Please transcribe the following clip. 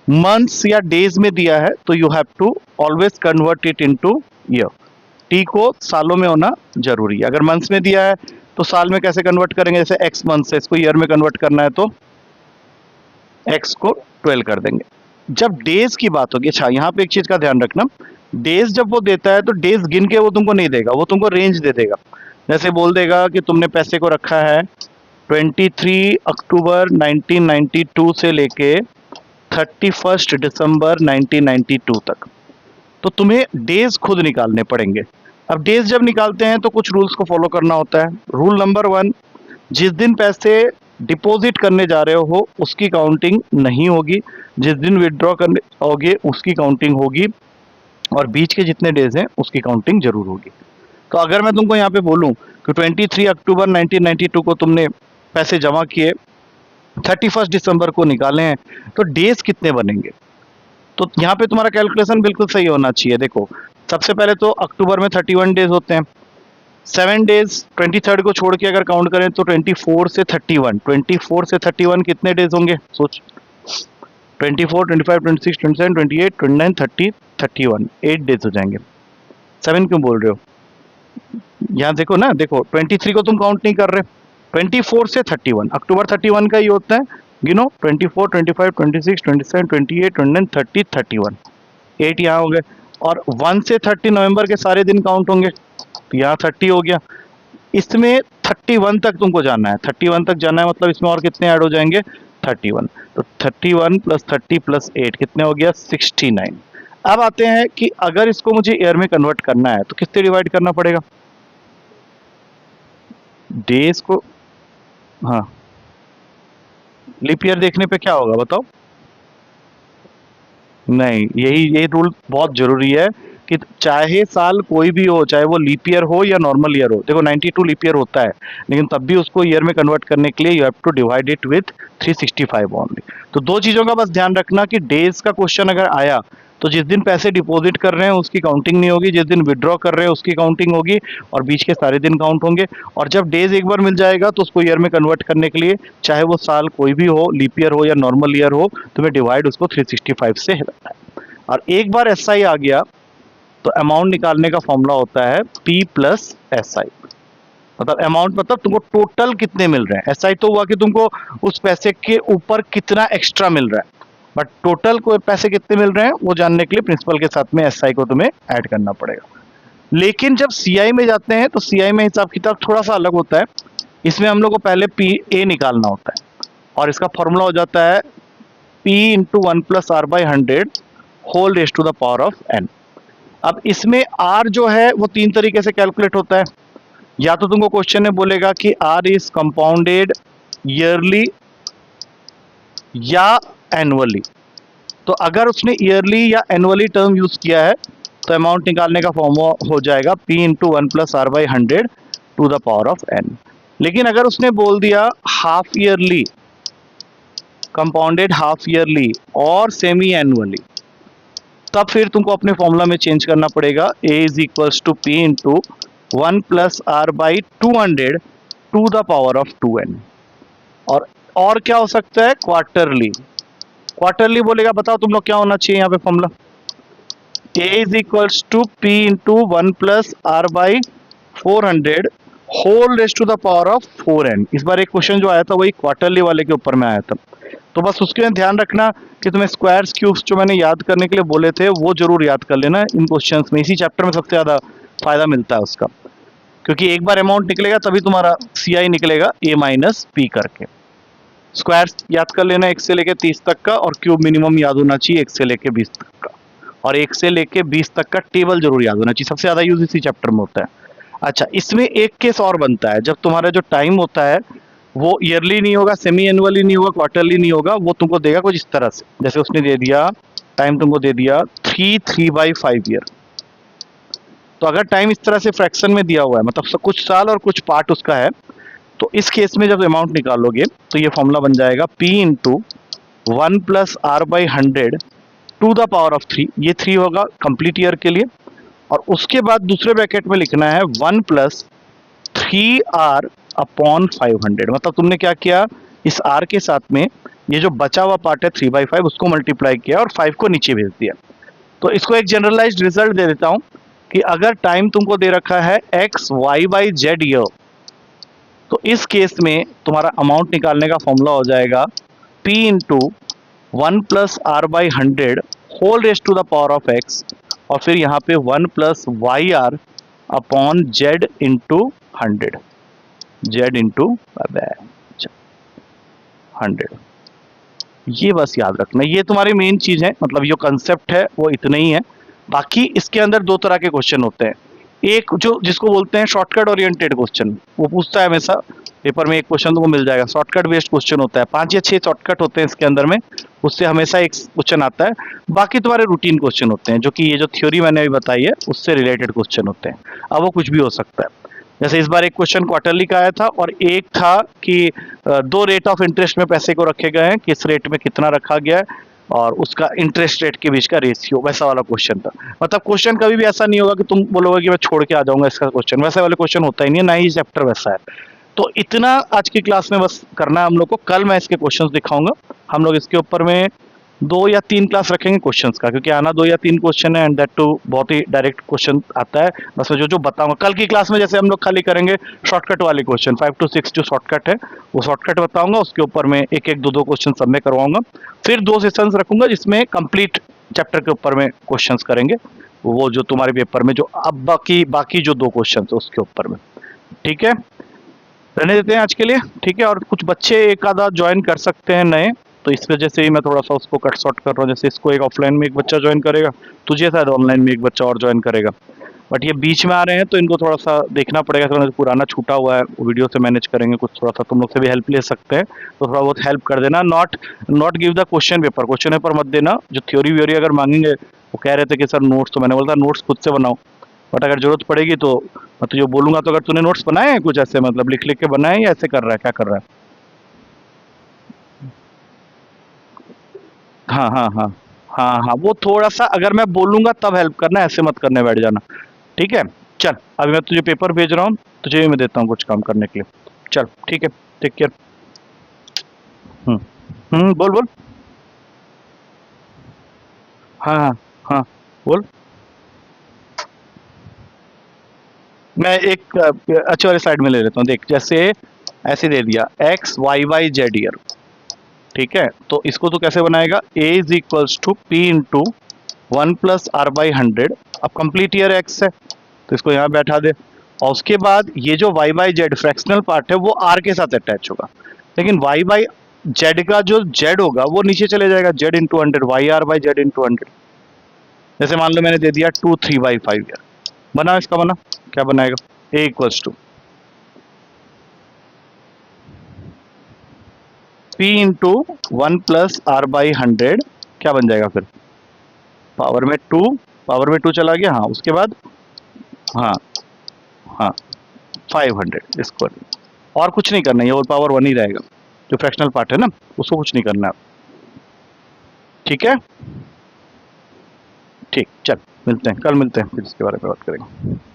Months या days में दिया है तो you have to always convert it into year. T को सालों में होना जरूरी है। अगर मंथ्स में दिया है तो साल में कैसे कन्वर्ट करेंगे, जैसे एक्स मंथ से इसको ईयर में कन्वर्ट करना है तो एक्स को 12 कर देंगे। जब डेज की बात होगी, अच्छा यहाँ पे एक चीज का ध्यान रखना, डेज जब वो देता है तो डेज गिन के वो तुमको नहीं देगा, वो तुमको रेंज दे देगा। जैसे बोल देगा कि तुमने पैसे को रखा है 23 अक्टूबर 1992 से लेके 31 दिसंबर 1992 तक, तो तुम्हें डेज खुद निकालने पड़ेंगे। अब डेज जब निकालते हैं तो कुछ रूल्स को फॉलो करना होता है। रूल नंबर 1, जिस दिन पैसे डिपॉजिट करने जा रहे हो उसकी काउंटिंग नहीं होगी, जिस दिन विड्रॉ करने होगे उसकी काउंटिंग होगी, और बीच के जितने डेज हैं उसकी काउंटिंग जरूर होगी। तो अगर मैं तुमको यहाँ पे बोलूँ कि 23 अक्टूबर 1992 को तुमने पैसे जमा किए, 31 दिसंबर को निकाले हैं, तो डेज कितने बनेंगे? तो यहाँ पे तुम्हारा कैलकुलेशन बिल्कुल सही होना चाहिए। देखो, सबसे पहले तो अक्टूबर में 31 डेज होते हैं, 7 डेज 23 को छोड़ के अगर काउंट करें तो 24 से 31, 24 से 31 कितने डेज होंगे सोच। 24, 25, 26, 27, 28, 29, 30, 31, 8 डेज हो जाएंगे। 7 क्यों बोल रहे हो? यहाँ देखो ना, देखो 23 को तुम काउंट नहीं कर रहे, 24 से 31, अक्टूबर 31 का ही होता है, गिनो 24, 25, 26, 27, 28, 29, 30, 31, 8 यहाँ हो गए। और 1 से 30 नवंबर के सारे दिन काउंट होंगे, तो यहाँ 30 हो गया। इसमें 31 तक तुमको जाना है, 31 तक जाना है, मतलब इसमें और कितने ऐड हो जाएंगे? 31। तो 31 + 30 + 8 कितने हो गया? 69। अब आते हैं कि अगर इसको मुझे ईयर में कन्वर्ट करना है तो किससे डिवाइड करना पड़ेगा? डेज को, हाँ, लीप ईयर देखने पे क्या होगा बताओ? नहीं, ये रूल बहुत जरूरी है कि चाहे साल कोई भी हो, चाहे वो लीप ईयर हो या नॉर्मल ईयर हो। देखो 92 लीप ईयर होता है, लेकिन तब भी उसको ईयर में कन्वर्ट करने के लिए you have to divide it with 365 only. तो दो चीजों का बस ध्यान रखना कि डेज का क्वेश्चन अगर आया तो जिस दिन पैसे डिपॉजिट कर रहे हैं उसकी काउंटिंग नहीं होगी, जिस दिन विड्रॉ कर रहे हैं उसकी काउंटिंग होगी, और बीच के सारे दिन काउंट होंगे। और जब डेज एक बार मिल जाएगा तो उसको ईयर में कन्वर्ट करने के लिए, चाहे वो साल कोई भी हो, लीप ईयर हो या नॉर्मल ईयर हो, तुम्हें डिवाइड उसको 365 से है। और एक बार एसआई आ गया तो अमाउंट निकालने का फॉर्मूला होता है P + SI। मतलब अमाउंट मतलब तुमको टोटल कितने मिल रहे हैं, एसआई तो हुआ कि तुमको उस पैसे के ऊपर कितना एक्स्ट्रा मिल रहा है, बट टोटल को पैसे कितने मिल रहे हैं वो जानने के लिए प्रिंसिपल के साथ में एसआई को तुम्हें ऐड करना पड़ेगा। लेकिन जब सीआई में जाते हैं तो सीआई में हिसाब किताब थोड़ा सा अलग होता है। इसमें हम लोग को पहले PA निकालना होता है, और इसका फॉर्मूला हो जाता है P × 1 + R/100 whole raise to the power of n। अब इसमें R जो है वो 3 तरीके से कैलकुलेट होता है। या तो तुमको क्वेश्चन में बोलेगा कि R इज कंपाउंडेड ईयरली या एनुअली। तो अगर उसने ईयरली या एनुअली टर्म यूज किया है तो अमाउंट निकालने का फॉर्मूला हो जाएगा P × 1 + R/100 to the power of n। लेकिन अगर उसने बोल दिया half yearly, compounded half yearly और सेमी एनुअली, तब फिर तुमको अपने फॉर्मूला में चेंज करना पड़ेगा। A = P × 1 + R/200 to the power of 2n। और क्या हो सकता है? क्वार्टरली। क्वार्टरली बोलेगा, बताओ तुम लोग क्या होना चाहिए यहाँ पे formula? A = P × 1 + R/400 whole raise to the power of 4n। इस बार एक क्वेश्चन जो आया था वही क्वार्टरली वाले के ऊपर में आया था, तो बस उसके लिए ध्यान रखना कि तुम्हें स्क्वायर्स क्यूब्स जो मैंने याद करने के लिए बोले थे वो जरूर याद कर लेना इन क्वेश्चंस में। इसी चैप्टर में सबसे ज़्यादा फायदा मिलता है उसका, क्योंकि एक बार अमाउंट निकलेगा तभी तुम्हारा सीआई निकलेगा A - P करके। स्क्वायर्स याद कर लेना 1 से लेके 30 तक का, और क्यूब मिनिमम याद होना चाहिए 1 से लेके 20 तक का, और 1 से लेके 20 तक का टेबल जरूर याद होना चाहिए। सबसे ज़्यादा यूज इसी चैप्टर में होता है। अच्छा, इसमें एक केस और बनता है, जब तुम्हारा जो टाइम होता है वो ईयरली नहीं होगा, सेमी एनुअली नहीं होगा, क्वार्टरली नहीं होगा, वो तुमको देगा कुछ इस तरह से। जैसे उसने दे दिया टाइम, तुमको दे दिया 3/5 ईयर। तो अगर टाइम इस तरह से फ्रैक्शन में दिया हुआ है, मतलब कुछ साल और कुछ पार्ट उसका है, तो इस केस में जब अमाउंट निकालोगे तो ये फॉर्मूला बन जाएगा P × 1 + R/100 to the power of 3। ये 3 होगा कंप्लीट ईयर के लिए, और उसके बाद दूसरे ब्रैकेट में लिखना है 1 + 3R/500। मतलब तुमने क्या किया इस r के साथ में ये जो बचा हुआ पार्ट है 3/5 उसको मल्टीप्लाई किया और 5 को नीचे भेज दिया। तो इसको एक जनरलाइज्ड रिजल्ट दे देता हूं कि अगर टाइम तुमको दे रखा है x y/z ईयर, तो इस केस में तुम्हारा अमाउंट निकालने का फॉर्मूला हो जाएगा p into 1 plus r/100 whole raise to the power of x, और फिर यहाँ पे 1 plus Y R upon Z into 100, Z into 100। ये बस याद रखना, ये तुम्हारी मेन चीज है, मतलब ये कंसेप्ट है वो इतना ही है। बाकी इसके अंदर दो तरह के क्वेश्चन होते हैं, एक जो जिसको बोलते हैं शॉर्टकट ओरिएंटेड क्वेश्चन, वो पूछता है हमेशा पेपर में, एक क्वेश्चन तुमको मिल जाएगा शॉर्टकट बेस्ड क्वेश्चन होता है, 5 या 6 शॉर्टकट होते हैं इसके अंदर में, उससे हमेशा एक क्वेश्चन आता है। बाकी तुम्हारे रूटीन क्वेश्चन होते हैं जो कि ये जो थ्योरी मैंने अभी बताई है उससे रिलेटेड क्वेश्चन होते हैं। अब वो कुछ भी हो सकता है, जैसे इस बार एक क्वेश्चन क्वार्टरली का आया था और एक था कि 2 रेट ऑफ इंटरेस्ट में पैसे को रखे गए हैं, किस रेट में कितना रखा गया है और उसका इंटरेस्ट रेट के बीच का रेशियो, वैसा वाला क्वेश्चन था। मतलब क्वेश्चन कभी भी ऐसा नहीं होगा कि तुम बोलोगे कि मैं छोड़ के आ जाऊंगा इसका क्वेश्चन, वैसे वाले क्वेश्चन होता ही नहीं है, ना ही चैप्टर वैसा है। तो इतना आज की क्लास में बस करना है हम लोग को, कल मैं इसके क्वेश्चंस दिखाऊंगा। हम लोग इसके ऊपर में 2 या 3 क्लास रखेंगे क्वेश्चंस का, क्योंकि आना 2 या 3 क्वेश्चन है एंड दैट टू बहुत ही डायरेक्ट क्वेश्चन आता है। बस मैं जो बताऊंगा कल की क्लास में, जैसे हम लोग खाली करेंगे शॉर्टकट वाले क्वेश्चन 5 to 6 जो शॉर्टकट है वो शॉर्टकट बताऊंगा, उसके ऊपर में एक एक 2 क्वेश्चन सब में करवाऊंगा। फिर 2 सेशंस रखूंगा जिसमें कंप्लीट चैप्टर के ऊपर में क्वेश्चन करेंगे, वो जो तुम्हारे पेपर में जो अब बाकी जो 2 क्वेश्चन है उसके ऊपर में। ठीक है, रहने देते हैं आज के लिए, ठीक है। और कुछ बच्चे एक आधा ज्वाइन कर सकते हैं नए, तो इस वजह से ही मैं थोड़ा सा उसको कट शॉर्ट कर रहा हूँ। जैसे इसको एक ऑफलाइन में एक बच्चा ज्वाइन करेगा, तुझे शायद ऑनलाइन में एक बच्चा और ज्वाइन करेगा, बट ये बीच में आ रहे हैं तो इनको थोड़ा सा देखना पड़ेगा, थोड़ा पुराना छूटा हुआ है वो वीडियो से मैनेज करेंगे, कुछ थोड़ा सा तुम लोग से भी हेल्प ले सकते हैं, तो थोड़ा बहुत हेल्प कर देना। Not give the question paper मत देना। जो थ्योरी व्योरी अगर मांगेंगे, वो कह रहे थे कि सर नोट्स, तो मैंने बोला नोट्स खुद से बनाओ, बट अगर जरूरत पड़ेगी तो मैं तुझे बोलूंगा। तो अगर तूने नोट्स बनाए हैं कुछ ऐसे, मतलब लिख लिख के बनाए या ऐसे कर रहा है, क्या कर रहा है? हाँ हाँ हाँ हाँ हाँ, वो थोड़ा सा अगर मैं बोलूंगा तब हेल्प करना, ऐसे मत करने बैठ जाना, ठीक है। चल अभी मैं तुझे पेपर भेज रहा हूँ, तुझे भी मैं देता हूँ कुछ काम करने के लिए। चल ठीक है, टेक केयर। हम्म बोल बोल। हाँ हाँ हाँ, बोल। मैं एक अच्छे वाले साइड में ले लेता हूँ, देख जैसे ऐसे दे दिया x y/z ईयर, ठीक है। तो इसको तो कैसे बनाएगा, a is equals to P into 1 plus r/100। अब कंप्लीट ईयर x है तो इसको यहाँ बैठा दे, और उसके बाद ये जो y/z फ्रैक्शनल पार्ट है वो r के साथ अटैच होगा, लेकिन y/z का जो z होगा वो नीचे चले जाएगा, z इंटू 100, yr/z इंटू 100। जैसे मान लो मैंने दे दिया 2 3/5 ईयर, बना इसका, बना क्या बनाएगा, a equals to p into 1 plus r/100, क्या बन जाएगा फिर, पावर में 2, पावर में 2 चला गया, हाँ उसके बाद हाँ हाँ 500 इसको, और कुछ नहीं करना, ये होल पावर 1 ही रहेगा, जो फ्रैक्शनल पार्ट है ना उसको कुछ नहीं करना है। ठीक है, ठीक, चल मिलते हैं कल, मिलते हैं फिर इसके बारे में बात करेंगे।